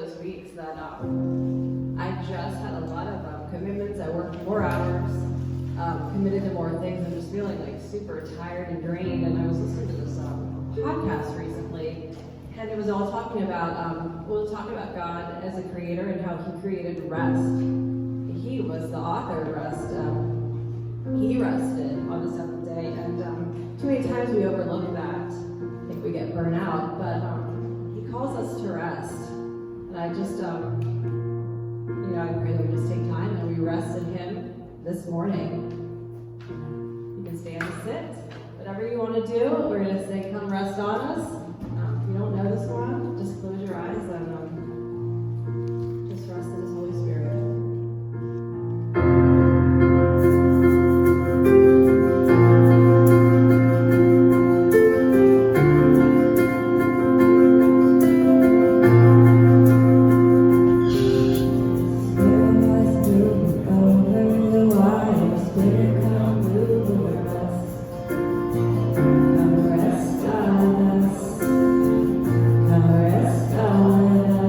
those weeks that I just had a lot of commitments. I worked more hours, committed to more things, and just feeling like super tired and drained. And I was listening to this podcast recently, and it was all talking about, talking about God as a creator and how he created rest. He was the author of rest. He rested on the seventh day, and too many times we overlook that. I think we get burnt out, but he calls us to rest. And I just, I pray that we just take time and we rest in him this morning. You can stand and sit, whatever you want to do. We're going to say, come rest on us. If you don't know this one, just close your eyes and just rest in his Holy Spirit. Come rest on us.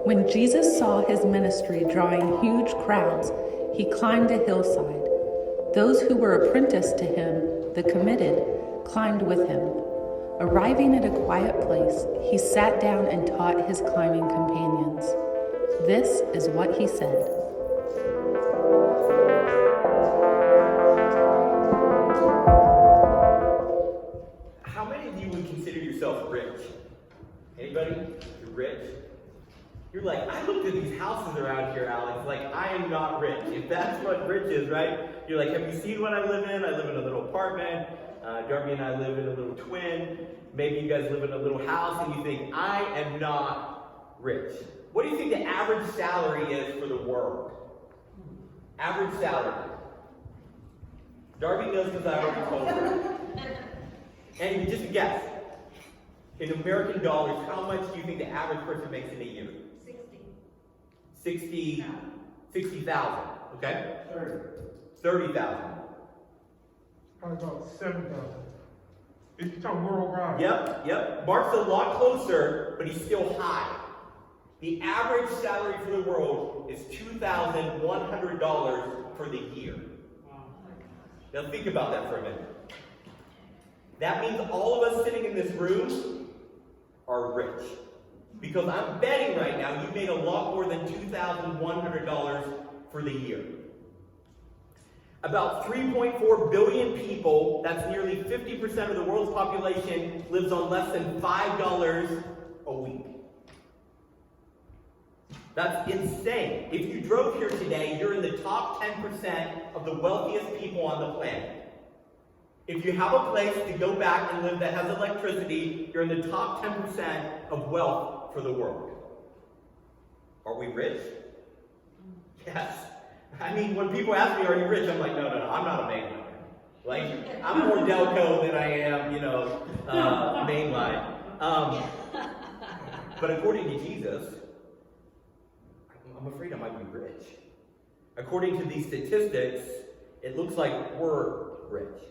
When Jesus saw his ministry drawing huge crowds, he climbed a hillside. Those who were apprenticed to him, the committed, climbed with him. Arriving at a quiet place, he sat down and taught his climbing companions. This is what he said. How many of you would consider yourself rich? Anybody? You're rich? You're like, I looked at these houses around here, Alex, like I am not rich. If that's what rich is, right? You're like, have you seen what I live in? I live in a little apartment. Darby and I live in a little twin. Maybe you guys live in a little house and you think, I am not rich. What do you think the average salary is for the world? Average salary. Darby knows because I already told her. And just a guess. In American dollars, how much do you think the average person makes in a year? 60,000, okay? 30,000. Probably about 7,000. If you're talking worldwide. Yep. Mark's a lot closer, but he's still high. The average salary for the world is $2,100 for the year. Now think about that for a minute. That means all of us sitting in this room are rich. Because I'm betting right now you made a lot more than $2,100 for the year. About 3.4 billion people, that's nearly 50% of the world's population, lives on less than $5 a week. That's insane. If you drove here today, you're in the top 10% of the wealthiest people on the planet. If you have a place to go back and live that has electricity, you're in the top 10% of wealth for the world. Are we rich? Yes. I mean, when people ask me, are you rich? I'm like, no, I'm not a mainline. Like, I'm more Delco than I am, mainline. But according to Jesus, I'm afraid I might be rich. According to these statistics, it looks like we're rich.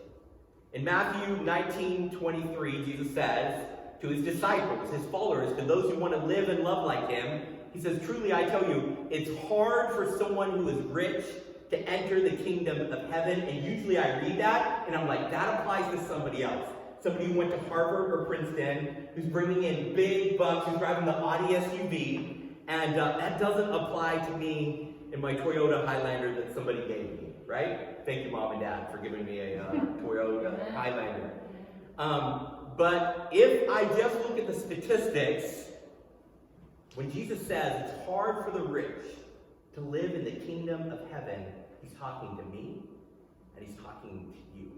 In Matthew 19:23, Jesus says to his disciples, his followers, to those who want to live and love like him, he says, truly I tell you, it's hard for someone who is rich to enter the kingdom of heaven. And usually I read that, and I'm like, that applies to somebody else. Somebody who went to Harvard or Princeton, who's bringing in big bucks, who's driving the Audi SUV. And that doesn't apply to me in my Toyota Highlander that somebody gave me, right? Thank you, Mom and Dad, for giving me a Toyota Highlander. But if I just look at the statistics, when Jesus says it's hard for the rich to live in the kingdom of heaven, he's talking to me and he's talking to you.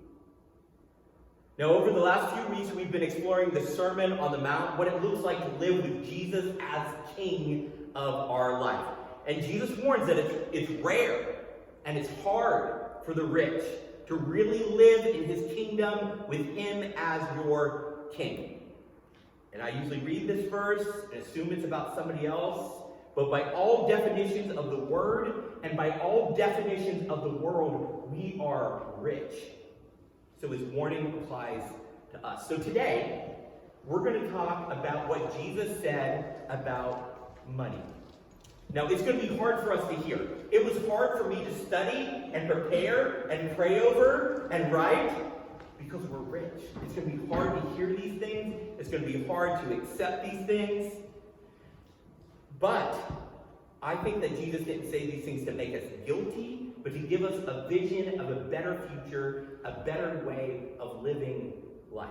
Now, over the last few weeks, we've been exploring the Sermon on the Mount, what it looks like to live with Jesus as King of our life. And Jesus warns that it's rare and it's hard for the rich to really live in his kingdom with him as your king. And I usually read this verse and assume it's about somebody else, but by all definitions of the word and by all definitions of the world, we are rich. So his warning applies to us. So today, we're going to talk about what Jesus said about money. Now, it's going to be hard for us to hear. It was hard for me to study and prepare and pray over and write because we're rich. It's going to be hard to hear these things. It's going to be hard to accept these things. But I think that Jesus didn't say these things to make us guilty, but to give us a vision of a better future, a better way of living life.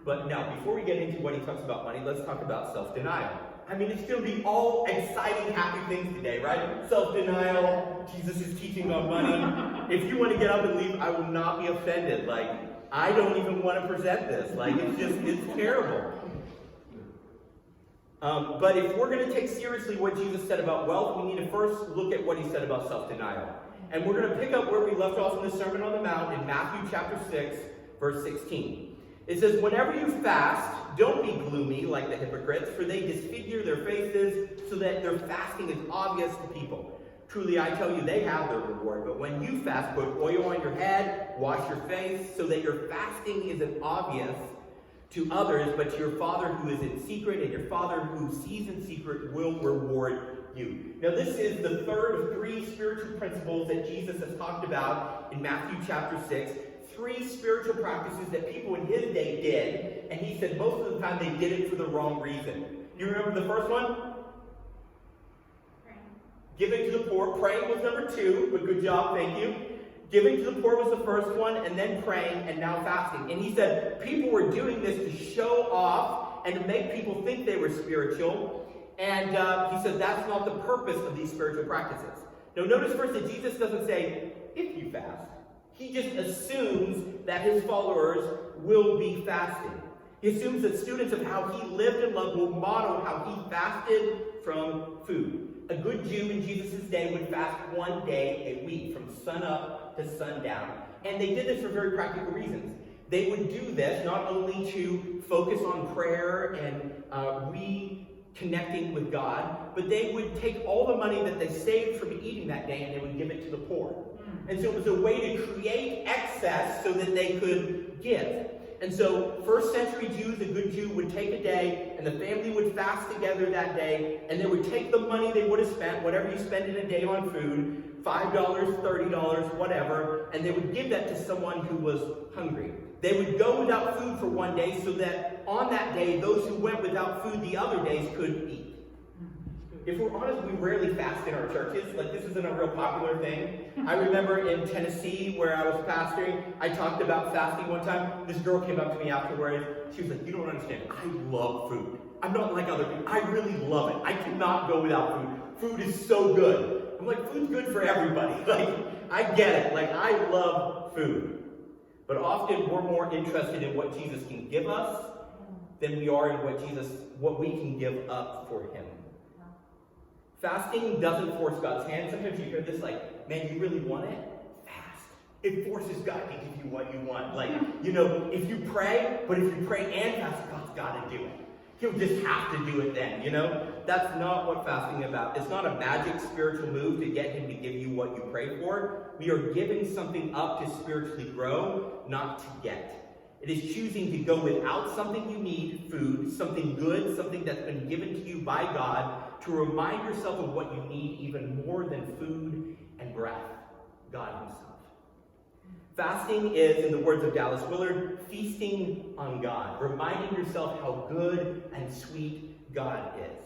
But now, before we get into what he talks about money, let's talk about self-denial. I mean, it's going to be all exciting, happy things today, right? Self-denial, Jesus is teaching on money. If you want to get up and leave, I will not be offended. Like, I don't even want to present this. Like, it's terrible. But if we're going to take seriously what Jesus said about wealth, we need to first look at what he said about self-denial. And we're going to pick up where we left off in the Sermon on the Mount in Matthew chapter 6, verse 16. It says, "Whenever you fast, don't be gloomy like the hypocrites, for they disfigure their faces so that their fasting is obvious to people. Truly, I tell you, they have their reward. But when you fast, put oil on your head, wash your face, so that your fasting isn't obvious to others, but to your Father who is in secret, and your Father who sees in secret will reward you." Now, this is the third of three spiritual principles that Jesus has talked about in Matthew chapter 6. Three spiritual practices that people in his day did, and he said most of the time they did it for the wrong reason. You remember the first one? Praying. Giving to the poor. Praying was number 2, but good job, thank you. Giving to the poor was the first one, and then praying, and now fasting. And he said people were doing this to show off and to make people think they were spiritual. And he said that's not the purpose of these spiritual practices. Now notice first that Jesus doesn't say, if you fast. He just assumes that his followers will be fasting. He assumes that students of how he lived and loved will model how he fasted from food. A good Jew in Jesus' day would fast 1 day a week, from sun up to sundown. And they did this for very practical reasons. They would do this not only to focus on prayer and reconnecting with God, but they would take all the money that they saved from eating that day and they would give it to the poor. And so it was a way to create excess so that they could give. And so first century Jews, a good Jew would take a day and the family would fast together that day, and they would take the money they would have spent, whatever you spend in a day on food, $5, $30, whatever, and they would give that to someone who was hungry. They would go without food for 1 day so that on that day, those who went without food the other days could eat. If we're honest, we rarely fast in our churches. Like, this isn't a real popular thing. I remember in Tennessee, where I was pastoring, I talked about fasting one time. This girl came up to me afterwards. She was like, "You don't understand. I love food. I'm not like other people. I really love it. I cannot go without food. Food is so good." I'm like, food's good for everybody. Like, I get it. Like, I love food. But often we're more interested in what Jesus can give us than we are in what we can give up for him. Fasting doesn't force God's hand. Sometimes you hear this like, "Man, you really want it? Fast." It forces God to give you what you want. Like, if you pray, but if you pray and fast, God's got to do it. He'll just have to do it then, That's not what fasting is about. It's not a magic spiritual move to get him to give you what you pray for. We are giving something up to spiritually grow, not to get. It is choosing to go without something you need, food, something good, something that's been given to you by God, to remind yourself of what you need even more than food and breath, God himself. Fasting is, in the words of Dallas Willard, feasting on God, reminding yourself how good and sweet God is.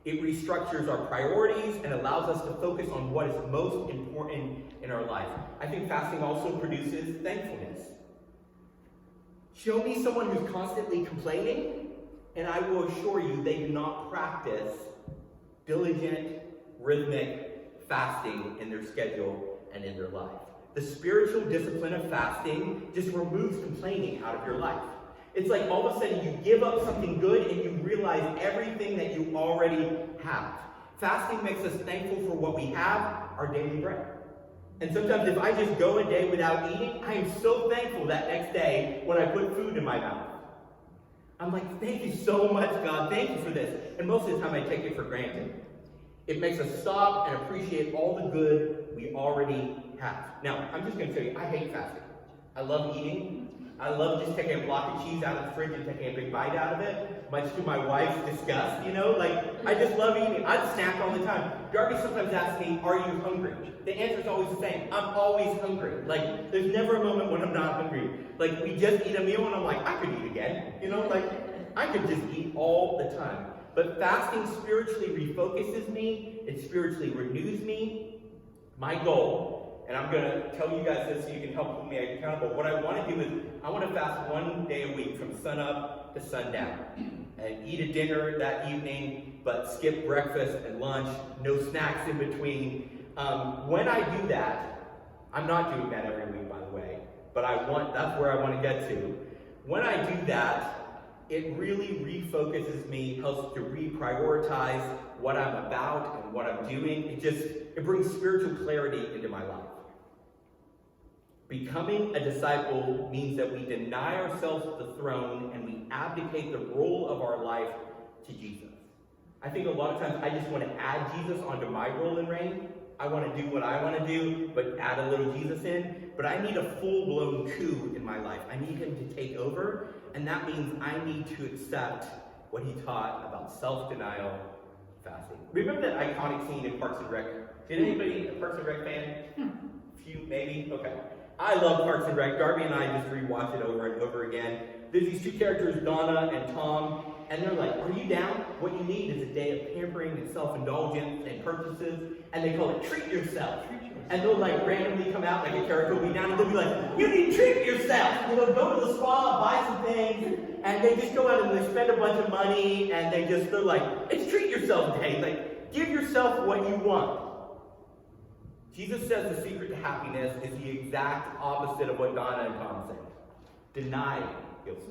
It restructures our priorities and allows us to focus on what is most important in our life. I think fasting also produces thankfulness. Show me someone who's constantly complaining, and I will assure you they do not practice diligent, rhythmic fasting in their schedule and in their life. The spiritual discipline of fasting just removes complaining out of your life. It's like all of a sudden you give up something good and you realize everything that you already have. Fasting makes us thankful for what we have, our daily bread. And sometimes if I just go a day without eating, I am so thankful that next day when I put food in my mouth. I'm like, thank you so much, God. Thank you for this. And most of the time I take it for granted. It makes us stop and appreciate all the good we already have. Now, I'm just going to tell you, I hate fasting. I love eating. I love just taking a block of cheese out of the fridge and taking a big bite out of it, much to my wife's disgust, you know? Like, I just love eating. I snack all the time. Darby sometimes asks me, are you hungry? The answer is always the same. I'm always hungry. Like, there's never a moment when I'm not hungry. Like, we just eat a meal and I'm like, I could eat again. You know, like, I could just eat all the time. But fasting spiritually refocuses me. It spiritually renews me. My goal, and I'm going to tell you guys this so you can help hold me accountable. What I want to do is I want to fast one day a week from sunup to sundown and eat a dinner that evening, but skip breakfast and lunch, no snacks in between. When I do that, I'm not doing that every week, by the way, but that's where I want to get to. When I do that, it really refocuses me, helps to reprioritize what I'm about and what I'm doing. It brings spiritual clarity into my life. Becoming a disciple means that we deny ourselves the throne and we abdicate the role of our life to Jesus. I think a lot of times I just want to add Jesus onto my role and reign. I want to do what I want to do, but add a little Jesus in. But I need a full-blown coup in my life. I need him to take over, and that means I need to accept what he taught about self-denial, fasting. Remember that iconic scene in Parks and Rec? Did anybody a Parks and Rec fan? Few, maybe? Okay. I love Parks and Rec. Darby and I just rewatch it over and over again. There's these two characters, Donna and Tom, and they're like, are you down? What you need is a day of pampering and self-indulgence and purchases, and they call it treat yourself. And they'll like randomly come out, like a character will be down, and they'll be like, you need to treat yourself. You know, go to the spa, buy some things, and they just go out and they spend a bunch of money, and they're like, it's treat yourself day. Like, give yourself what you want. Jesus says the secret to happiness is the exact opposite of what Donna and Tom say. Deny yourself.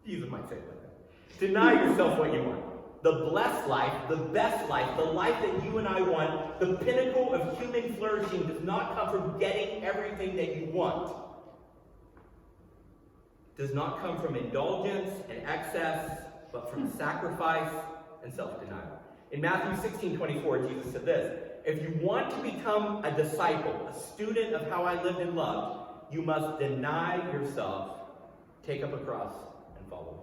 Jesus might say it like that. Deny yourself what you want. The blessed life, the best life, the life that you and I want, the pinnacle of human flourishing does not come from getting everything that you want. Does not come from indulgence and excess, but from sacrifice and self-denial. In Matthew 16:24, Jesus said this, if you want to become a disciple, a student of how I lived and loved, you must deny yourself, take up a cross, and follow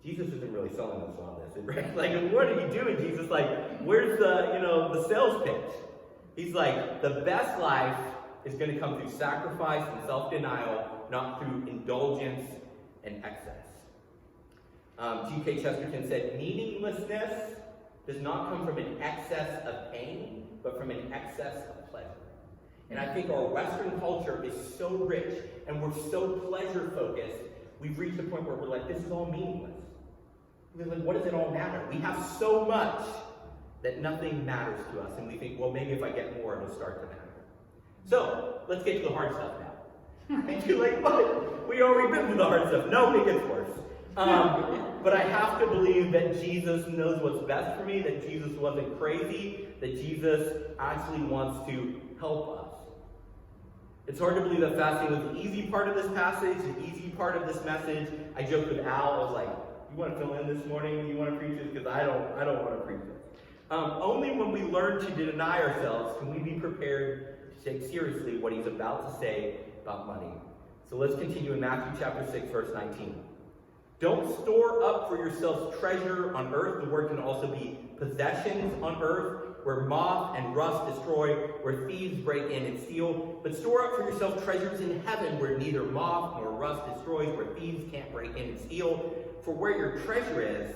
me. Jesus isn't really selling us on this, right? Like, what are you doing, Jesus? Like, where's the sales pitch? He's like, the best life is going to come through sacrifice and self-denial, not through indulgence and excess. G.K. Chesterton said, meaninglessness does not come from an excess of pain, but from an excess of pleasure. And I think our Western culture is so rich, and we're so pleasure-focused, we've reached the point where we're like, this is all meaningless. We're like, what does it all matter? We have so much that nothing matters to us, and we think, well, maybe if I get more, it'll start to matter. So, let's get to the hard stuff now. And you're like, what? We already been through the hard stuff. No, it gets worse. But I have to believe that Jesus knows what's best for me, that Jesus wasn't crazy, that Jesus actually wants to help us. It's hard to believe that fasting was the easy part of this passage, the easy part of this message. I joked with Al, I was like, you want to fill in this morning? You want to preach this? Because I don't want to preach this. Only when we learn to deny ourselves can we be prepared to take seriously what he's about to say about money. So let's continue in Matthew chapter 6, verse 19. Don't store up for yourselves treasure on earth. The word can also be possessions on earth, where moth and rust destroy, where thieves break in and steal. But store up for yourself treasures in heaven, where neither moth nor rust destroys, where thieves can't break in and steal. For where your treasure is,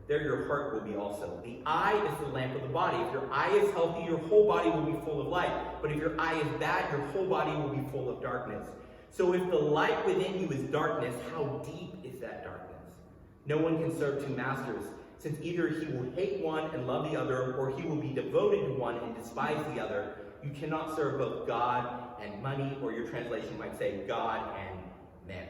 there your heart will be also. The eye is the lamp of the body. If your eye is healthy, your whole body will be full of light. But if your eye is bad, your whole body will be full of darkness. So if the light within you is darkness, how deep is that darkness? No one can serve two masters, since either he will hate one and love the other, or he will be devoted to one and despise the other. You cannot serve both God and money, or your translation might say God and mammon.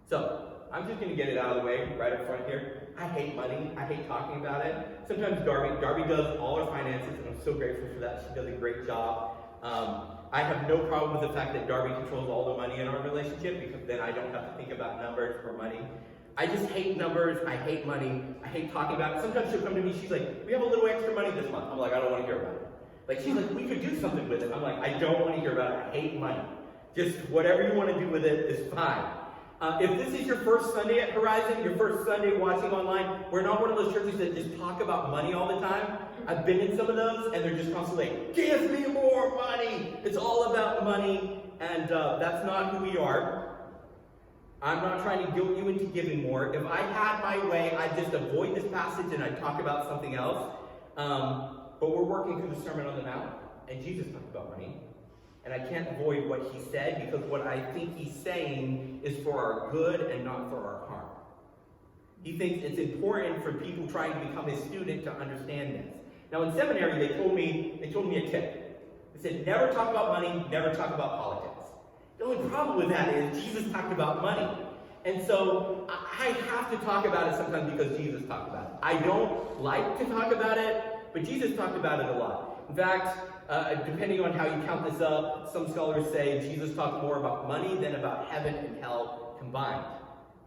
So, I'm just going to get it out of the way right up front here. I hate money. I hate talking about it. Sometimes Darby does all our finances, and I'm so grateful for that. She does a great job. I have no problem with the fact that Darby controls all the money in our relationship, because then I don't have to think about numbers or money. I just hate numbers. I hate money. I hate talking about it. Sometimes she'll come to me, she's like, we have a little extra money this month. I'm like, I don't want to hear about it. Like, she's like, we could do something with it. I'm like, I don't want to hear about it. I hate money. Just whatever you want to do with it is fine. If this is your first Sunday at Horizon, your first Sunday watching online, we're not one of those churches that just talk about money all the time. I've been in some of those, and they're just constantly like, give me more money. It's all about money, and that's not who we are. I'm not trying to guilt you into giving more. If I had my way, I'd just avoid this passage and I'd talk about something else. But we're working through the Sermon on the Mount, and Jesus talked about money. And I can't avoid what he said, because what I think he's saying is for our good and not for our harm. He thinks it's important for people trying to become his student to understand this. Now in seminary, they told me a tip. They said, never talk about money, never talk about politics. The only problem with that is Jesus talked about money. And so I have to talk about it sometimes because Jesus talked about it. I don't like to talk about it, but Jesus talked about it a lot. In fact, depending on how you count this up, some scholars say Jesus talked more about money than about heaven and hell combined.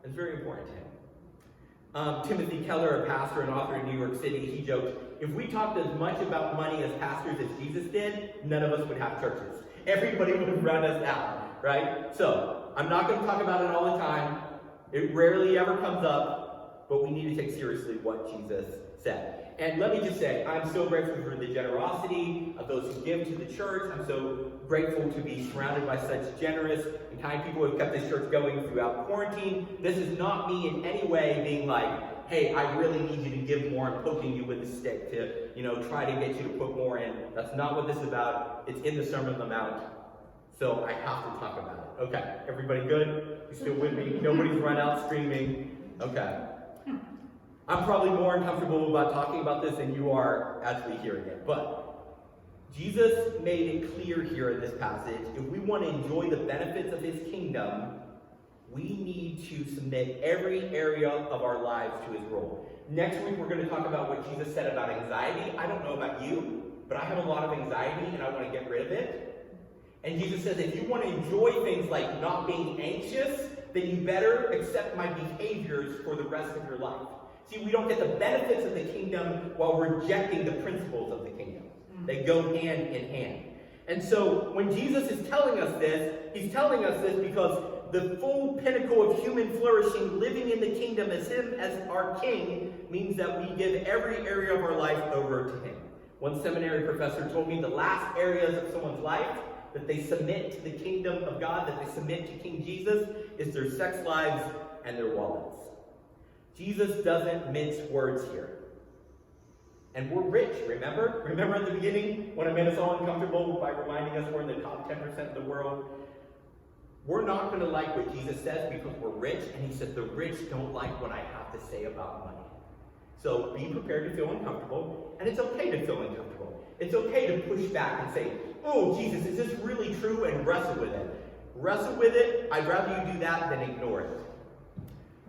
It's very important to him. Timothy Keller, a pastor and author in New York City, he joked, if we talked as much about money as pastors as Jesus did, none of us would have churches. Everybody would run us out, right? So, I'm not going to talk about it all the time. It rarely ever comes up, but we need to take seriously what Jesus said. And let me just say, I'm so grateful for the generosity of those who give to the church. I'm so grateful to be surrounded by such generous and kind people who have kept this church going throughout quarantine. This is not me in any way being like, hey, I really need you to give more and poking you with a stick to, try to get you to put more in. That's not what this is about. It's in the Sermon on the Mount. So I have to talk about it. Okay, everybody good? You still with me? Nobody's run out screaming? Okay. I'm probably more uncomfortable about talking about this than you are actually hearing it. But Jesus made it clear here in this passage, if we want to enjoy the benefits of his kingdom, we need to submit every area of our lives to his rule. Next week, we're going to talk about what Jesus said about anxiety. I don't know about you, but I have a lot of anxiety and I want to get rid of it. And Jesus says, if you want to enjoy things like not being anxious, then you better accept my behaviors for the rest of your life. See, we don't get the benefits of the kingdom while rejecting the principles of the kingdom. They go hand in hand. And so when Jesus is telling us this, he's telling us this because the full pinnacle of human flourishing, living in the kingdom as him as our king, means that we give every area of our life over to him. One seminary professor told me the last areas of someone's life that they submit to the kingdom of God, that they submit to King Jesus, is their sex lives and their wallets. Jesus doesn't mince words here. And we're rich, remember? Remember at the beginning when I made us all uncomfortable by reminding us we're in the top 10% of the world? We're not going to like what Jesus says because we're rich, and he said the rich don't like what I have to say about money. So be prepared to feel uncomfortable, and it's okay to feel uncomfortable. It's okay to push back and say, oh, Jesus, is this really true? And wrestle with it. Wrestle with it. I'd rather you do that than ignore it.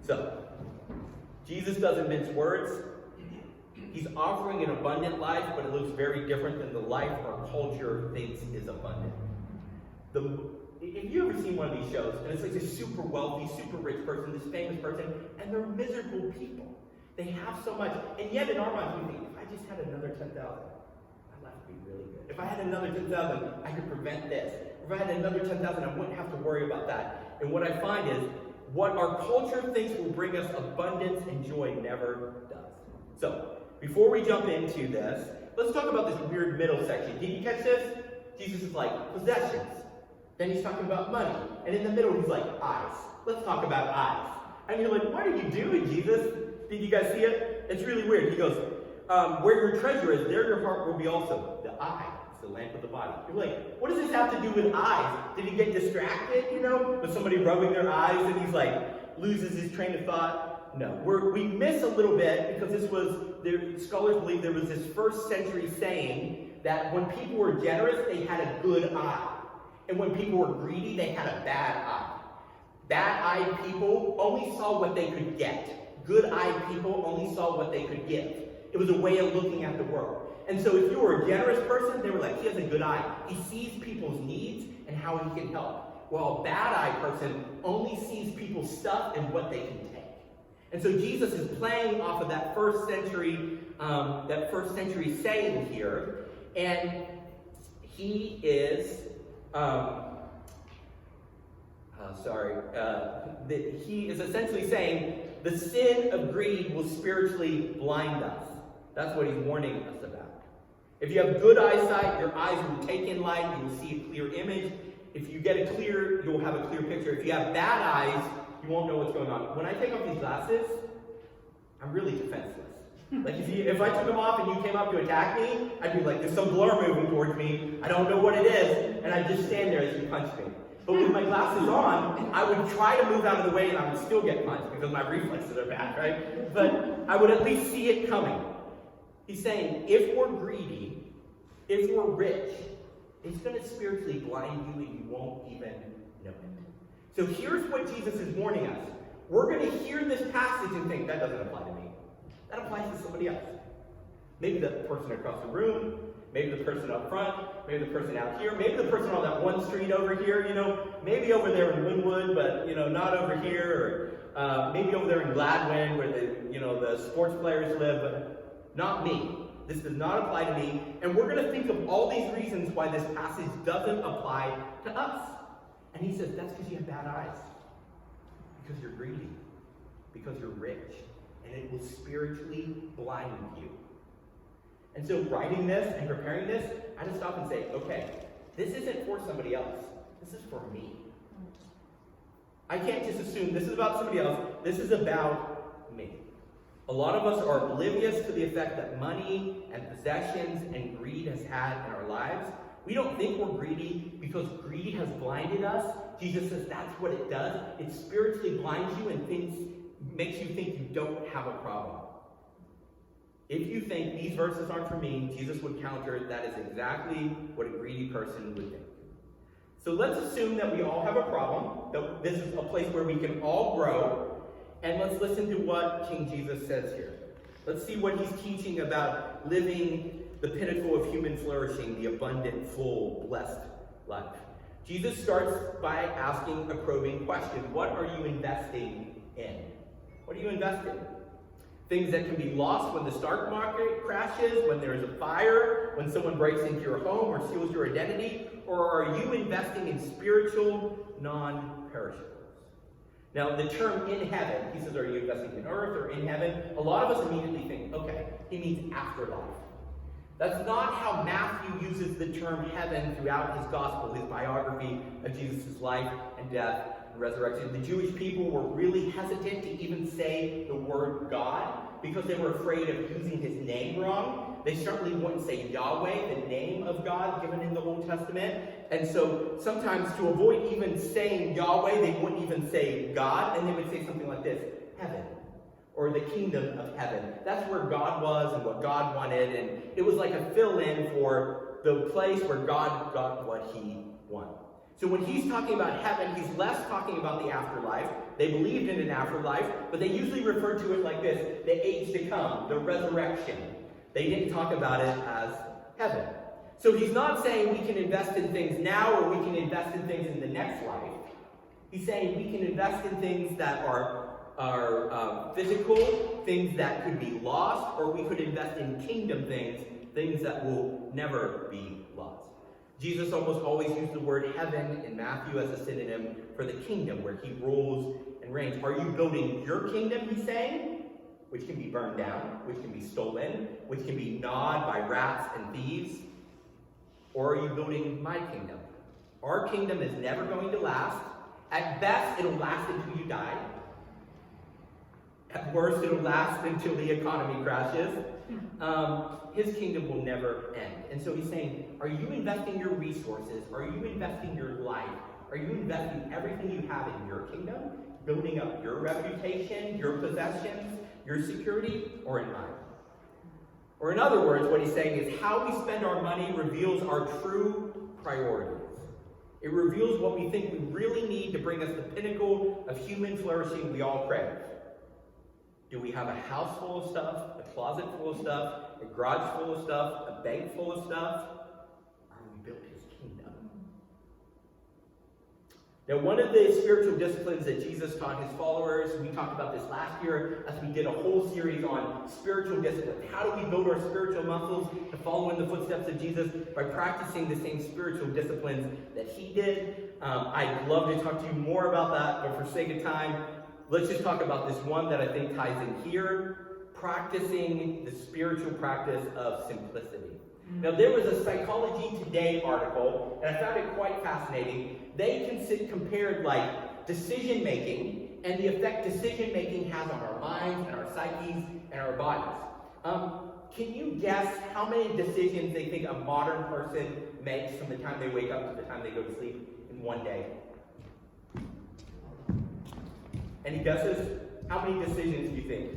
So, Jesus doesn't mince words. He's offering an abundant life, but it looks very different than the life our culture thinks is abundant. If you ever seen one of these shows, and it's like this super wealthy, super rich person, this famous person, and they're miserable people. They have so much, and yet in our minds we think, if I just had another 10,000, my life would be really good. If I had another 10,000, I could prevent this. If I had another 10,000, I wouldn't have to worry about that. And what I find is, what our culture thinks will bring us abundance and joy never does. So, before we jump into this, let's talk about this weird middle section. Did you catch this? Jesus is like, possessions. Then he's talking about money. And in the middle, he's like, eyes. Let's talk about eyes. And you're like, what are you doing, Jesus? Did you guys see it? It's really weird. He goes, where your treasure is, there your heart will be also. The eye is the lamp of the body. You're like, what does this have to do with eyes? Did he get distracted, with somebody rubbing their eyes and he's like, loses his train of thought? No. We miss a little bit because scholars believe there was this first century saying that when people were generous, they had a good eye. And when people were greedy, they had a bad eye. Bad-eyed people only saw what they could get. Good-eyed people only saw what they could give. It was a way of looking at the world. And so if you were a generous person, they were like, he has a good eye. He sees people's needs and how he can help. While a bad-eyed person only sees people's stuff and what they can take. And so Jesus is playing off of that first century saying here, and he is he is essentially saying the sin of greed will spiritually blind us. That's what he's warning us about. If you have good eyesight, your eyes will take in light, you will see a clear image. If you get you'll have a clear picture. If you have bad eyes, you won't know what's going on. When I take off these glasses, I'm really defenseless. Like if I took them off and you came up to attack me, I'd be like, there's some blur moving towards me, I don't know what it is, and I'd just stand there as you punch me. But with my glasses on, I would try to move out of the way and I would still get punched because my reflexes are bad, right? But I would at least see it coming. He's saying, if we're greedy, if we're rich, it's going to spiritually blind you and you won't even know it. So here's what Jesus is warning us. We're going to hear this passage and think, that doesn't apply to me. That applies to somebody else. Maybe the person across the room, maybe the person up front, maybe the person out here, maybe the person on that one street over here, maybe over there in Linwood, but, not over here, or maybe over there in Gladwin where the sports players live, but not me. This does not apply to me, and we're going to think of all these reasons why this passage doesn't apply to us. And he says, that's because you have bad eyes, because you're greedy, because you're rich, and it will spiritually blind you. And so writing this and preparing this, I just stop and say, okay, this isn't for somebody else. This is for me. I can't just assume this is about somebody else. This is about me. A lot of us are oblivious to the effect that money and possessions and greed has had in our lives. We don't think we're greedy because greed has blinded us. Jesus says that's what it does. It spiritually blinds you and makes you think you don't have a problem. If you think these verses aren't for me, Jesus would counter that is exactly what a greedy person would think. So let's assume that we all have a problem, that this is a place where we can all grow, and let's listen to what King Jesus says here. Let's see what he's teaching about living the pinnacle of human flourishing, the abundant, full, blessed life. Jesus starts by asking a probing question. What are you investing in? What are you investing in? Things that can be lost when the stock market crashes, when there is a fire, when someone breaks into your home or steals your identity, or are you investing in spiritual, non-perishables? Now, the term in heaven, he says, are you investing in earth or in heaven? A lot of us immediately think, okay, he means afterlife. That's not how Matthew uses the term heaven throughout his gospel, his biography of Jesus' life and death and resurrection. The Jewish people were really hesitant to even say the word God because they were afraid of using his name wrong. They certainly wouldn't say Yahweh, the name of God given in the Old Testament. And so sometimes to avoid even saying Yahweh, they wouldn't even say God, and they would say something like this, heaven, or the kingdom of heaven. That's where God was and what God wanted, and it was like a fill-in for the place where God got what he wanted. So when he's talking about heaven, he's less talking about the afterlife. They believed in an afterlife, but they usually refer to it like this, the age to come, the resurrection. They didn't talk about it as heaven. So he's not saying we can invest in things now or we can invest in things in the next life. He's saying we can invest in things that are physical, things that could be lost, or we could invest in kingdom things, things that will never be lost. Jesus almost always used the word heaven in Matthew as a synonym for the kingdom where he rules and reigns. Are you building your kingdom, he's saying, which can be burned down, which can be stolen, which can be gnawed by rats and thieves? Or are you building my kingdom? Our kingdom is never going to last. At best, it'll last until you die. At worst, it'll last until the economy crashes. His kingdom will never end. And so he's saying, are you investing your resources? Are you investing your life? Are you investing everything you have in your kingdom? Building up your reputation, your possessions, your security, or in mine? Or in other words, what he's saying is how we spend our money reveals our true priorities. It reveals what we think we really need to bring us the pinnacle of human flourishing we all crave. Do we have a house full of stuff, a closet full of stuff, a garage full of stuff, a bank full of stuff? Or we built his kingdom? Now, one of the spiritual disciplines that Jesus taught his followers, we talked about this last year as we did a whole series on spiritual disciplines. How do we build our spiritual muscles to follow in the footsteps of Jesus? By practicing the same spiritual disciplines that he did. I'd love to talk to you more about that, but for sake of time, let's just talk about this one that I think ties in here, practicing the spiritual practice of simplicity. Now, there was a Psychology Today article, and I found it quite fascinating. They compared like decision-making and the effect decision-making has on our minds and our psyches and our bodies. Can you guess how many decisions they think a modern person makes from the time they wake up to the time they go to sleep in one day? Any guesses? How many decisions do you think?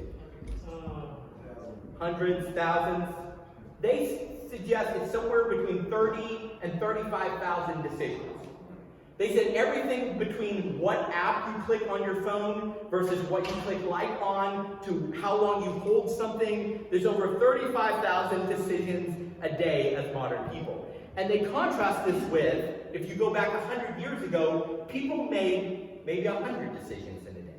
Hundreds, thousands? They suggest it's somewhere between 30 and 35,000 decisions. They said everything between what app you click on your phone versus what you click like on to how long you hold something. There's over 35,000 decisions a day as modern people. And they contrast this with, if you go back 100 years ago, people made maybe 100 decisions in a day.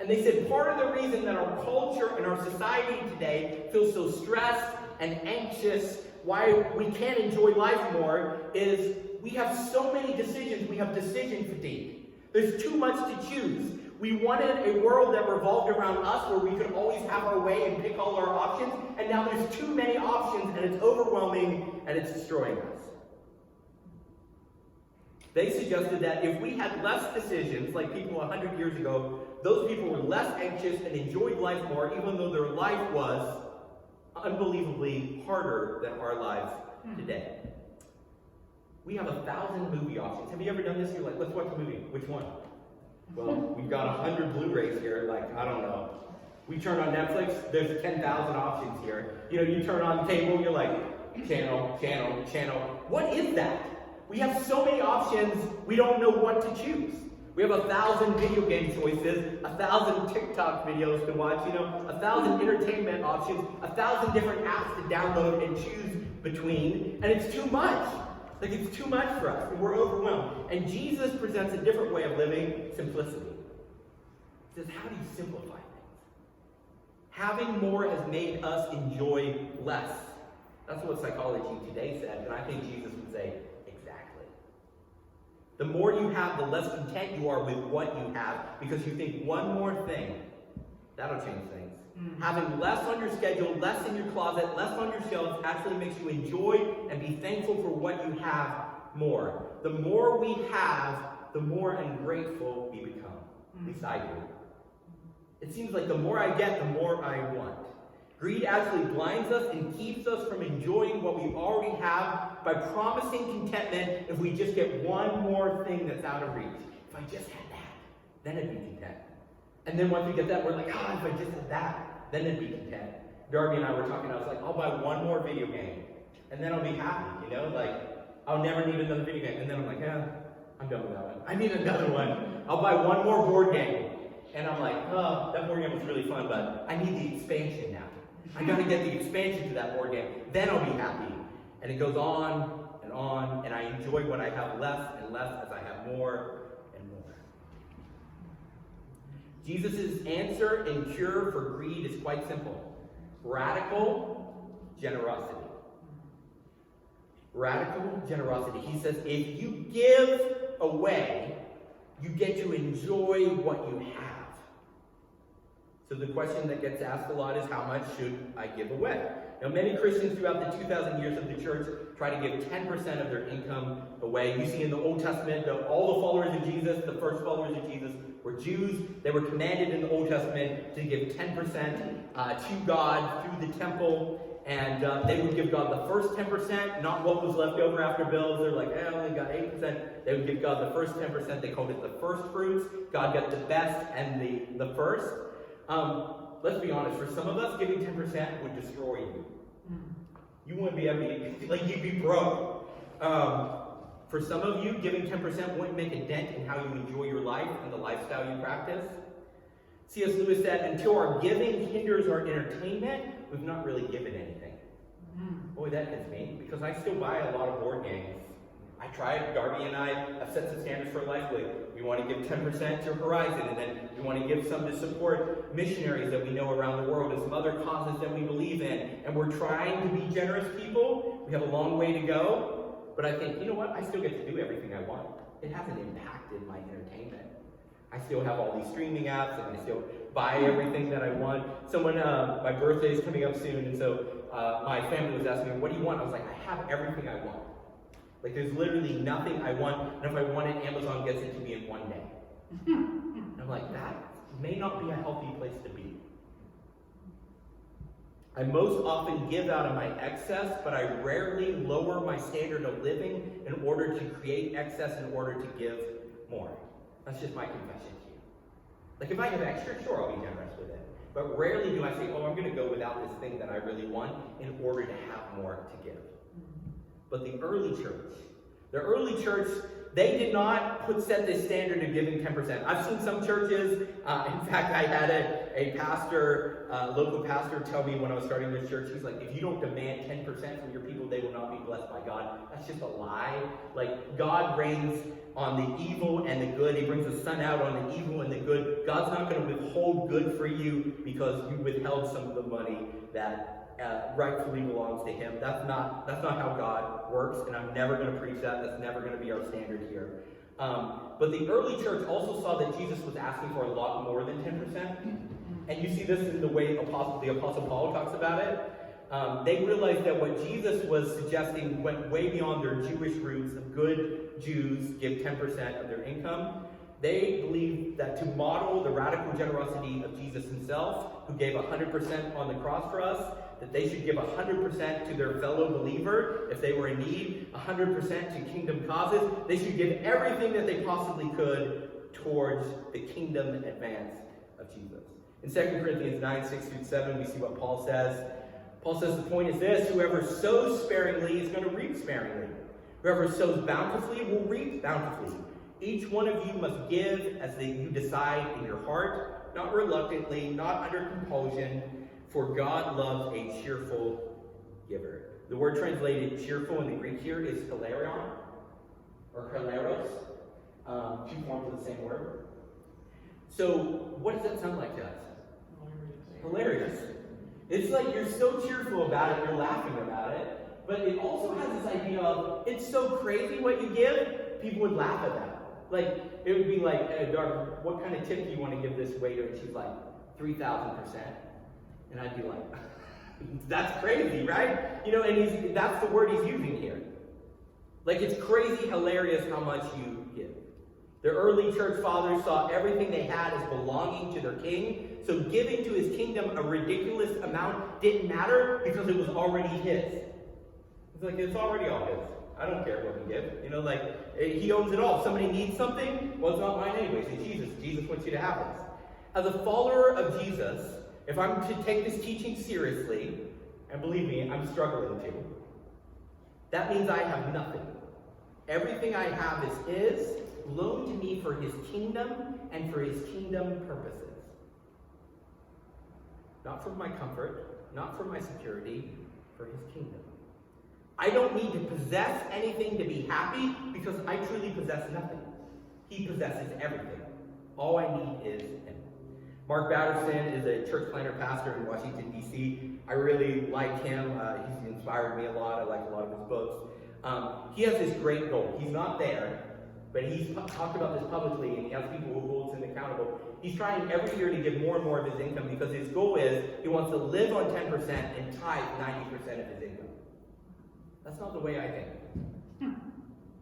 And they said part of the reason that our culture and our society today feels so stressed and anxious, why we can't enjoy life more, is we have so many decisions. We have decision fatigue. There's too much to choose. We wanted a world that revolved around us where we could always have our way and pick all our options, and now there's too many options and it's overwhelming and it's destroying us. They suggested that if we had less decisions, like people 100 years ago, those people were less anxious and enjoyed life more, even though their life was unbelievably harder than our lives today. We have 1,000 movie options. Have you ever done this? You're like, let's watch a movie. Which one? Well, we've got 100 Blu-rays here. Like, I don't know. We turn on Netflix, there's 10,000 options here. You know, you turn on cable, you're like, channel. What is that? We have so many options, we don't know what to choose. We have 1,000 video game choices, 1,000 TikTok videos to watch, 1,000 entertainment options, 1,000 different apps to download and choose between, and it's too much. Like, it's too much for us, and we're overwhelmed. And Jesus presents a different way of living, simplicity. He says, how do you simplify things? Having more has made us enjoy less. That's what Psychology Today said, and I think Jesus would say, exactly. The more you have, the less content you are with what you have, because you think one more thing, that'll change things. Having less on your schedule, less in your closet, less on your shelves actually makes you enjoy and be thankful for what you have more. The more we have, the more ungrateful we become. At least I do. It seems like the more I get, the more I want. Greed actually blinds us and keeps us from enjoying what we already have by promising contentment if we just get one more thing that's out of reach. If I just had that, then I'd be content. And then once we get that, we're like, if I just had that, then it'd be content. Darby and I were talking, I was like, I'll buy one more video game, and then I'll be happy, I'll never need another video game. And then I'm like, I'm done with that one. I need another one. I'll buy one more board game. And I'm like, that board game was really fun, but I need the expansion now. I gotta get the expansion to that board game, then I'll be happy. And it goes on, and I enjoy what I have less and less as I have more. Jesus' answer and cure for greed is quite simple. Radical generosity. Radical generosity. He says, if you give away, you get to enjoy what you have. So the question that gets asked a lot is, how much should I give away? Now, many Christians throughout the 2,000 years of the church try to give 10% of their income away. You see in the Old Testament that all the followers of Jesus, the first followers of Jesus, were Jews. They were commanded in the Old Testament to give 10% to God through the temple. And they would give God the first 10%, not what was left over after bills. They're like, I only got 8%. They would give God the first 10%. They called it the first fruits. God got the best and the first. Let's be honest, for some of us, giving 10% would destroy you. You wouldn't be able to, like, you'd be broke. For some of you, giving 10% wouldn't make a dent in how you enjoy your life and the lifestyle you practice. C.S. Lewis said, until our giving hinders our entertainment, we've not really given anything. Boy, that hits me, because I still buy a lot of board games. I tried, Darby and I have set some standards for LifeLink. We want to give 10% to Horizon, and then we want to give some to support missionaries that we know around the world and some other causes that we believe in. And we're trying to be generous people. We have a long way to go. But I think, you know what? I still get to do everything I want. It hasn't impacted my entertainment. I still have all these streaming apps, and I still buy everything that I want. Someone, my birthday is coming up soon, and so my family was asking me, what do you want? I was like, I have everything I want. Like, there's literally nothing I want, and if I want it, Amazon gets it to me in one day. And I'm like, that may not be a healthy place to be. I most often give out of my excess, but I rarely lower my standard of living in order to create excess in order to give more. That's just my confession to you. Like, if I have extra, sure, I'll be generous with it. But rarely do I say, oh, I'm going to go without this thing that I really want in order to have more to give. But the early church, they did not set this standard of giving 10%. I've seen some churches, in fact, I had a pastor, local pastor tell me when I was starting this church, he's like, if you don't demand 10% from your people, they will not be blessed by God. That's just a lie. Like, God reigns on the evil and the good. He brings the sun out on the evil and the good. God's not going to withhold good for you because you withheld some of the money that rightfully belongs to him. That's not how God works, and I'm never going to preach that. That's never going to be our standard here. But the early church also saw that Jesus was asking for a lot more than 10%. And you see this in the way the Apostle Paul talks about it. They realized that what Jesus was suggesting went way beyond their Jewish roots of good Jews give 10% of their income. They believed that to model the radical generosity of Jesus himself, who gave 100% on the cross for us, that they should give 100% to their fellow believer if they were in need, 100% to kingdom causes. They should give everything that they possibly could towards the kingdom advance of Jesus. In 2 Corinthians 9:6-7, we see what Paul says. Paul says the point is this: whoever sows sparingly is going to reap sparingly. Whoever sows bountifully will reap bountifully. Each one of you must give as you decide in your heart, not reluctantly, not under compulsion, for God loves a cheerful giver. The word translated cheerful in the Greek here is hilarion, or hilaros. Two forms of the same word. So, what does that sound like to us? Hilarious. It's like you're so cheerful about it, you're laughing about it, but it also has this idea of, it's so crazy what you give, people would laugh at that. Like, it would be like, hey, Darby, what kind of tip do you want to give this waiter? And she's like, 3,000%. And I'd be like, that's crazy, right? You know, and that's the word he's using here. Like, it's crazy hilarious how much you give. The early church fathers saw everything they had as belonging to their king. So giving to his kingdom a ridiculous amount didn't matter because it was already his. It's like, it's already all his. I don't care what we give. You know, like, he owns it all. If somebody needs something, well, it's not mine anyways. It's Jesus. Jesus wants you to have this. As a follower of Jesus, if I'm to take this teaching seriously, and believe me, I'm struggling to, that means I have nothing. Everything I have is his, loaned to me for his kingdom and for his kingdom purposes. Not for my comfort, not for my security, for his kingdom. I don't need to possess anything to be happy because I truly possess nothing. He possesses everything. All I need is him. Mark Batterson is a church planter pastor in Washington, D.C. I really like him. He's inspired me a lot. I like a lot of his books. He has this great goal. He's not there, but he's talked about this publicly, and he has people who holds him accountable. He's trying every year to give more and more of his income because his goal is he wants to live on 10% and tithe 90% of his income. That's not the way I think.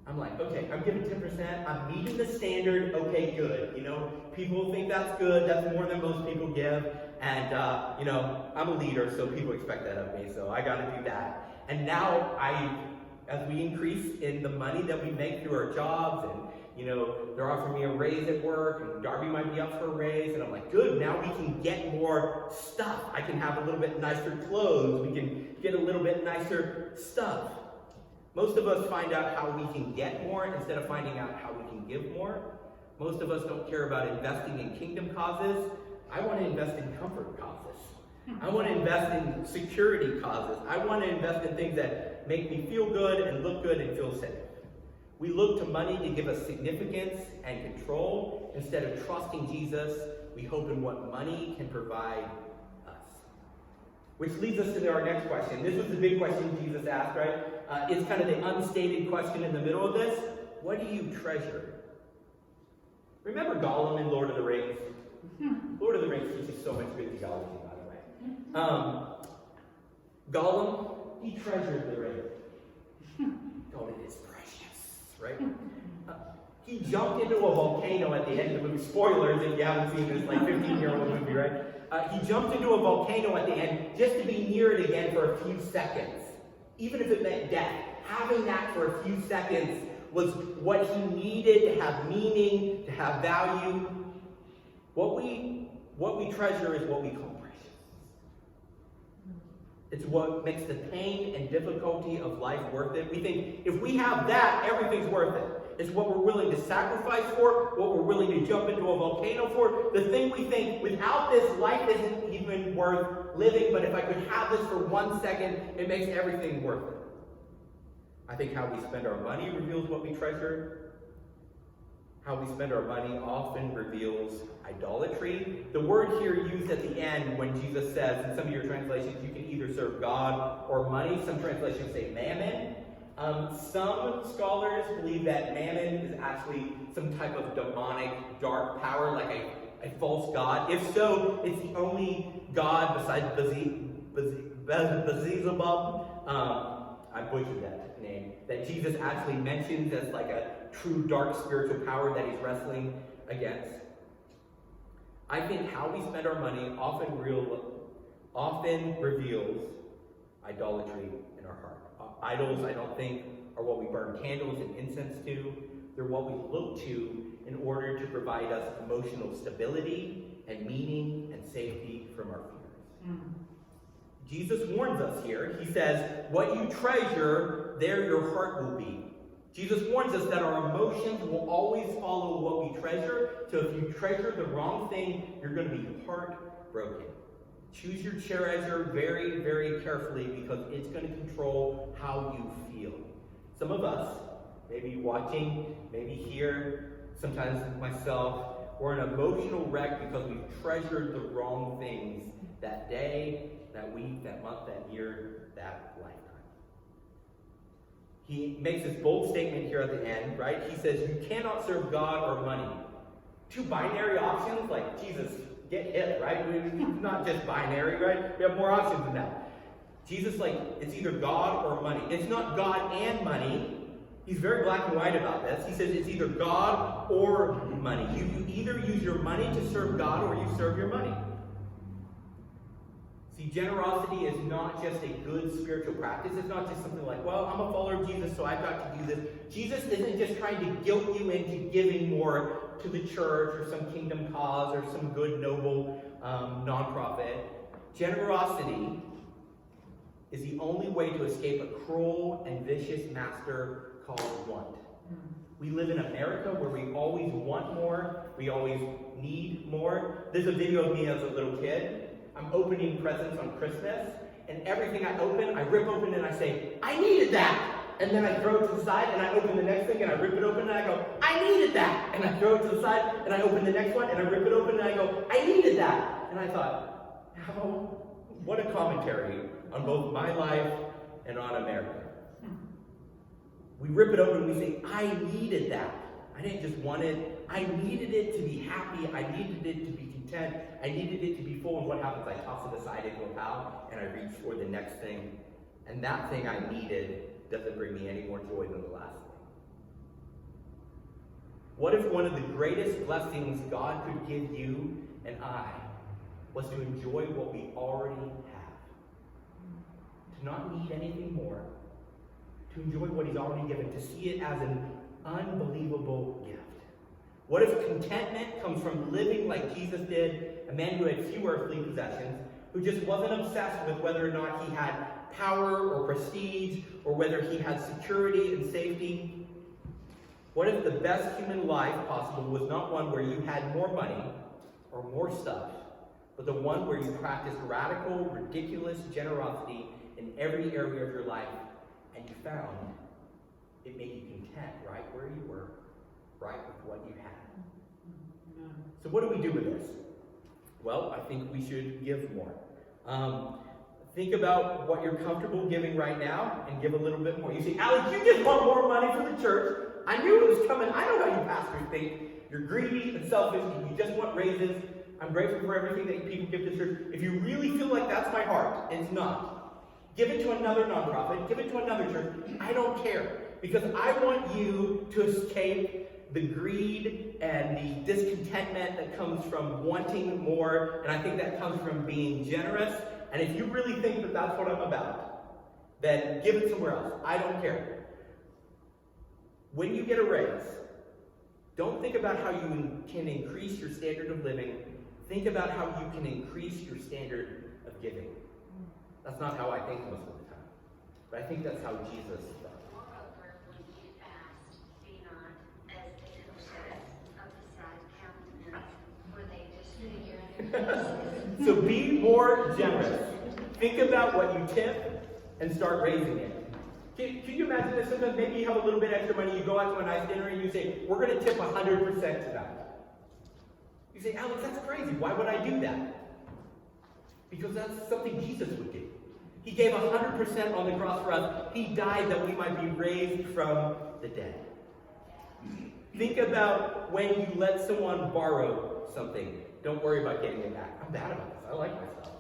I'm like, okay, I'm giving 10%, I'm meeting the standard, okay, good. You know, people think that's good, that's more than most people give, and, you know, I'm a leader, so people expect that of me, so I gotta do that. And now as we increase in the money that we make through our jobs, and, you know, they're offering me a raise at work, and Darby might be up for a raise, and I'm like, good, now we can get more stuff. I can have a little bit nicer clothes, we can get a little bit nicer stuff. Most of us find out how we can get more instead of finding out how we can give more. Most of us don't care about investing in kingdom causes. I want to invest in comfort causes. I want to invest in security causes. I want to invest in things that make me feel good and look good and feel safe. We look to money to give us significance and control. Instead of trusting Jesus, we hope in what money can provide us. Which leads us to our next question. This was the big question Jesus asked, right? It's kind of the unstated question in the middle of this. What do you treasure? Remember Gollum in Lord of the Rings? Lord of the Rings teaches so much good theology, by the way. Gollum, he treasured the ring. Oh, it is precious, right? He jumped into a volcano at the end of the movie. Spoilers if you haven't seen this, like 15-year-old movie, right? He jumped into a volcano at the end just to be near it again for a few seconds. Even if it meant death, having that for a few seconds was what he needed to have meaning, to have value. What we treasure is what we call precious. It's what makes the pain and difficulty of life worth it. We think if we have that, everything's worth it. It's what we're willing to sacrifice for, what we're willing to jump into a volcano for. The thing we think, without this, life isn't even worth living, but if I could have this for 1 second, it makes everything worth it. I think how we spend our money reveals what we treasure. How we spend our money often reveals idolatry. The word here used at the end when Jesus says, in some of your translations, you can either serve God or money. Some translations say mammon. Some scholars believe that mammon is actually some type of demonic, dark power, like a false god. If so, it's the only god besides Beelzebub, I butchered that name, that Jesus actually mentions as like a true dark spiritual power that he's wrestling against. I think how we spend our money often reveals idolatry in our heart. Idols, I don't think, are what we burn candles and incense to. They're what we look to in order to provide us emotional stability and meaning and safety from our fears. Jesus warns us here. He says, what you treasure, there your heart will be. Jesus warns us that our emotions will always follow what we treasure. So if you treasure the wrong thing, you're going to be heartbroken. Choose your treasure very, very carefully because it's going to control how you feel. Some of us, maybe watching, maybe here, sometimes myself, we're an emotional wreck because we've treasured the wrong things that day, that week, that month, that year, that lifetime. He makes this bold statement here at the end, right? He says, you cannot serve God or money. Two binary options, like Jesus, get hit, right? It's not just binary, right? We have more options than that. Jesus, it's either God or money. It's not God and money. He's very black and white about this. He says it's either God or money. You either use your money to serve God or you serve your money. See, generosity is not just a good spiritual practice. It's not just something like, well, I'm a follower of Jesus, so I've got to do this. Jesus isn't just trying to guilt you into giving more to the church or some kingdom cause or some good, noble nonprofit. Generosity is the only way to escape a cruel and vicious master called want. We live in America where we always want more, we always need more. There's a video of me as a little kid. I'm opening presents on Christmas, and everything I open, I rip open and I say, I needed that! And then I throw it to the side, and I open the next thing, and I rip it open, and I go, I needed that! And I throw it to the side, and I open the next one, and I rip it open, and I go, I needed that! And I thought, what a commentary on both my life and on America. We rip it open and we say, I needed that. I didn't just want it. I needed it to be happy. I needed it to be content. I needed it to be full. And what happens? I toss it aside into a pile and I reach for the next thing. And that thing I needed doesn't bring me any more joy than the last thing. What if one of the greatest blessings God could give you and I was to enjoy what we already have? To not need anything more. To enjoy what He's already given. To see it as an unbelievable gift. What if contentment comes from living like Jesus did, a man who had few earthly possessions, who just wasn't obsessed with whether or not he had power or prestige, or whether he had security and safety? What if the best human life possible was not one where you had more money or more stuff, but the one where you practiced radical, ridiculous generosity in every area of your life, and you found it made you content right where you were, right with what you had? So what do we do with this? Well, I think we should give more. Think about what you're comfortable giving right now and give a little bit more. You say, Alex, you just want more money for the church. I knew it was coming. I know how you pastors think. You're greedy and selfish and you just want raises. I'm grateful for everything that people give to church. If you really feel like that's my heart, it's not. Give it to another nonprofit. Give it to another church. I don't care. Because I want you to escape the greed and the discontentment that comes from wanting more. And I think that comes from being generous. And if you really think that that's what I'm about, then give it somewhere else. I don't care. When you get a raise, don't think about how you can increase your standard of living. Think about how you can increase your standard of giving. That's not how I think most of the time. But I think that's how Jesus thought. Moreover, when you fast, be not as the hypocrites of the sad countenance, for they disfigure their faces. So be more generous. Think about what you tip and start raising it. Can you imagine that sometimes maybe you have a little bit extra money, you go out to a nice dinner and you say, we're going to tip 100% tonight. You say, Alex, that's crazy. Why would I do that? Because that's something Jesus would do. He gave 100% on the cross for us. He died that we might be raised from the dead. Think about when you let someone borrow something. Don't worry about getting it back. I'm bad about this. I like myself.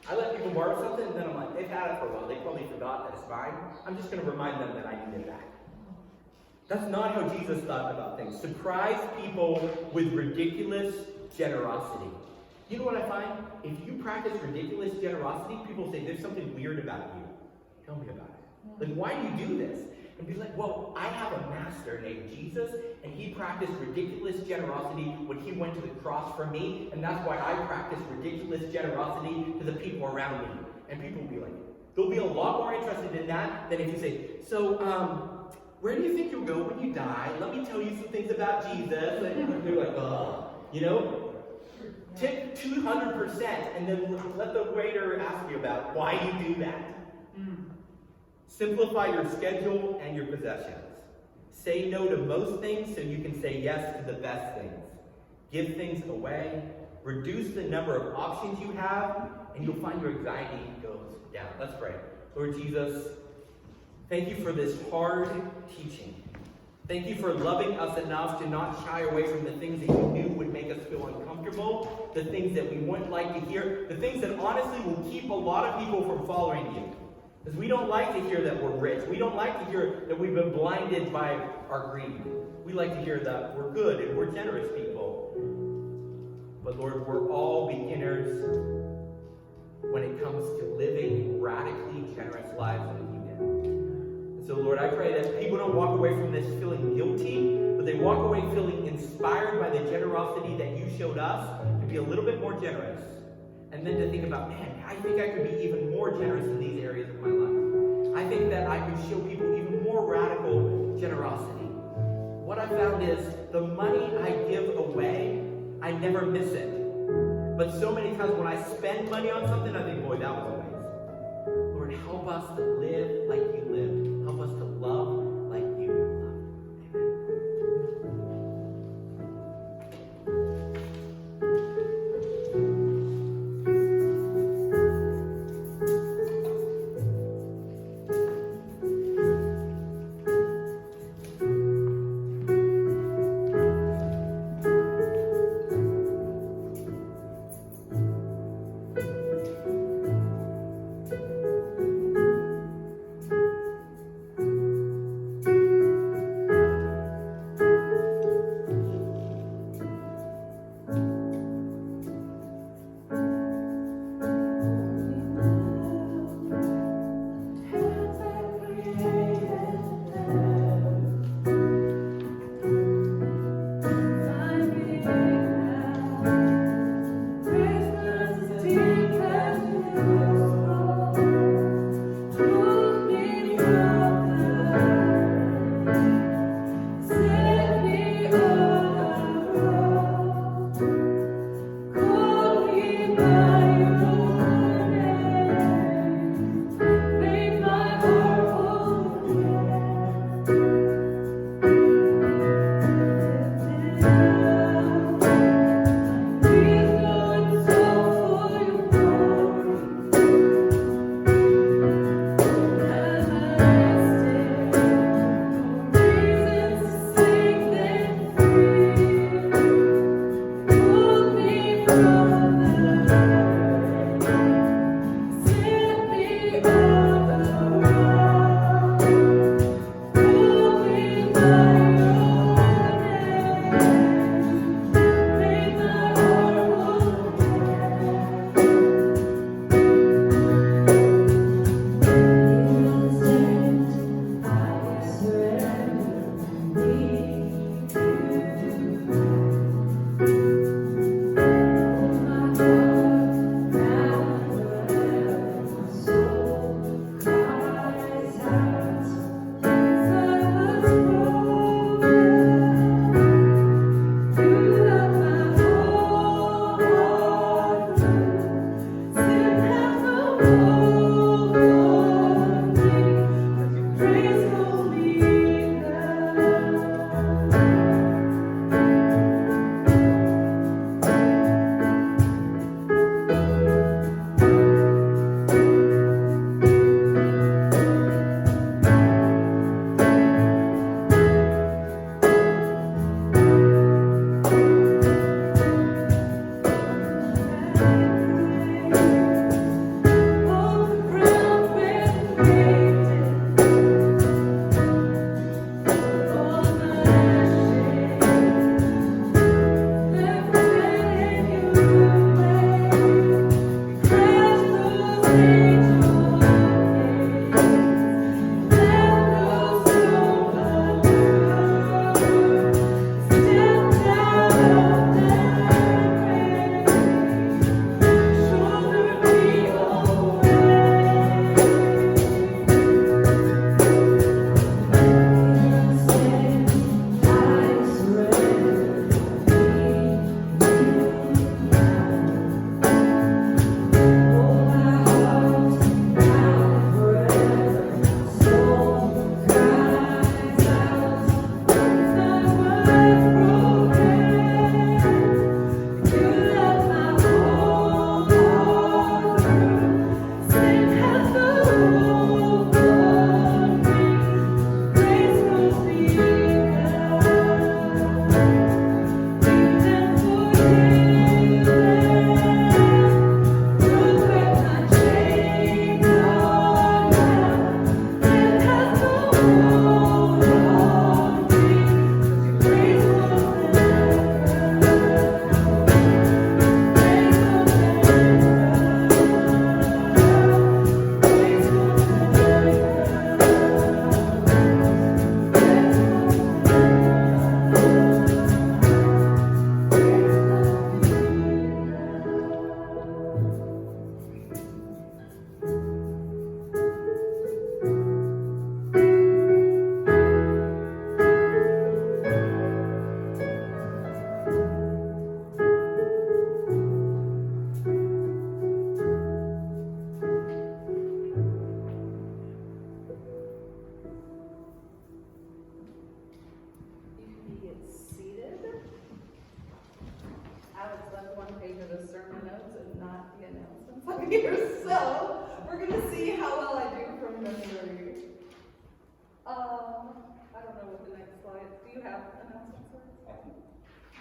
I let people borrow something and then I'm like, they've had it for a while. They probably forgot that it's mine. I'm just going to remind them that I need it back. That's not how Jesus thought about things. Surprise people with ridiculous generosity. You know what I find? If you practice ridiculous generosity, people say, there's something weird about you. Tell me about it. Like, why do you do this? And be like, well, I have a master named Jesus, and he practiced ridiculous generosity when he went to the cross for me, and that's why I practice ridiculous generosity to the people around me. And people will be like, they'll be a lot more interested in that than if you say, so, where do you think you'll go when you die? Let me tell you some things about Jesus. And they're like, you know? Tip 200% and then let the waiter ask you about why you do that. Simplify your schedule and your possessions. Say no to most things so you can say yes to the best things. Give things away. Reduce the number of options you have, and you'll find your anxiety goes down. Let's pray. Lord Jesus, thank you for this hard teaching. Thank you for loving us enough to not shy away from the things that you knew would make us feel uncomfortable, the things that we wouldn't like to hear, the things that honestly will keep a lot of people from following you. Because we don't like to hear that we're rich. We don't like to hear that we've been blinded by our greed. We like to hear that we're good and we're generous people. But Lord, we're all beginners when it comes to living radically generous lives like you did. And so Lord, I pray that people don't walk away from this feeling guilty, but they walk away feeling inspired by the generosity that you showed us to be a little bit more generous. And then to think about, man, I think I could be even more generous in these areas of my life. I think that I could show people even more radical generosity. What I found is the money I give away, I never miss it. But so many times when I spend money on something, I think, boy, that was a waste. Lord, help us to live like you lived. Help us to love like you loved.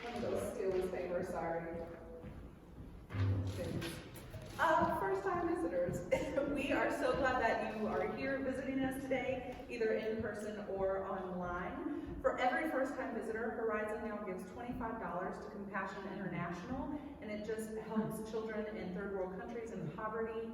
Let me just steal his paper, sorry. First-time visitors, we are so glad that you are here visiting us today, either in person or online. For every first-time visitor, Horizon now gives $25 to Compassion International, and it just helps children in third world countries in poverty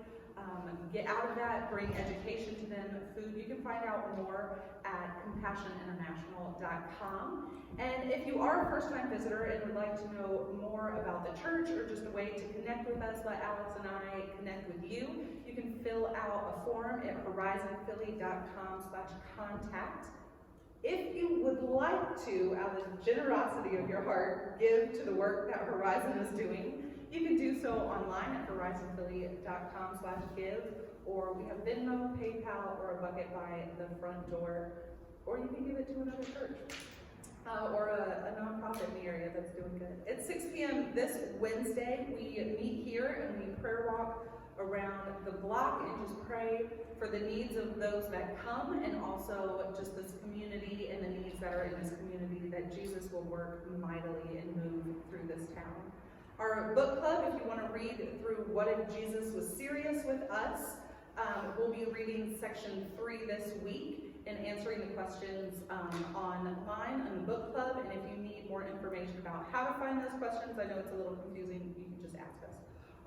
get out of that, bring education to them, food. You can find out more at compassioninternational.com. And if you are a first-time visitor and would like to know more about the church or just a way to connect with us, let Alex and I connect with you. You can fill out a form at horizonphilly.com/contact. If you would like to, out of the generosity of your heart, give to the work that Horizon is doing, you can do so online at horizonphilly.com/give, or we have Venmo, PayPal, or a bucket by the front door, or you can give it to another church. Or a nonprofit in the area that's doing good. At 6 p.m. this Wednesday, we meet here and we prayer walk around the block and just pray for the needs of those that come, and also just this community and the needs that are in this community, that Jesus will work mightily and move through this town. Our book club, if you want to read through What If Jesus Was Serious with Us, we'll be reading section 3 this week and answering the questions online in the book club. And if you need more information about how to find those questions, I know it's a little confusing, you can just ask us.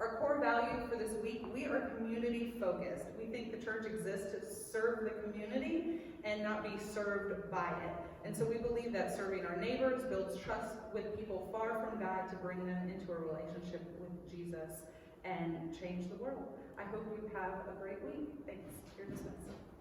Our core value for this week, we are community focused. We think the church exists to serve the community and not be served by it. And so we believe that serving our neighbors builds trust with people far from God to bring them into a relationship with Jesus and change the world. I hope you have a great week. Thanks. You're dismissed.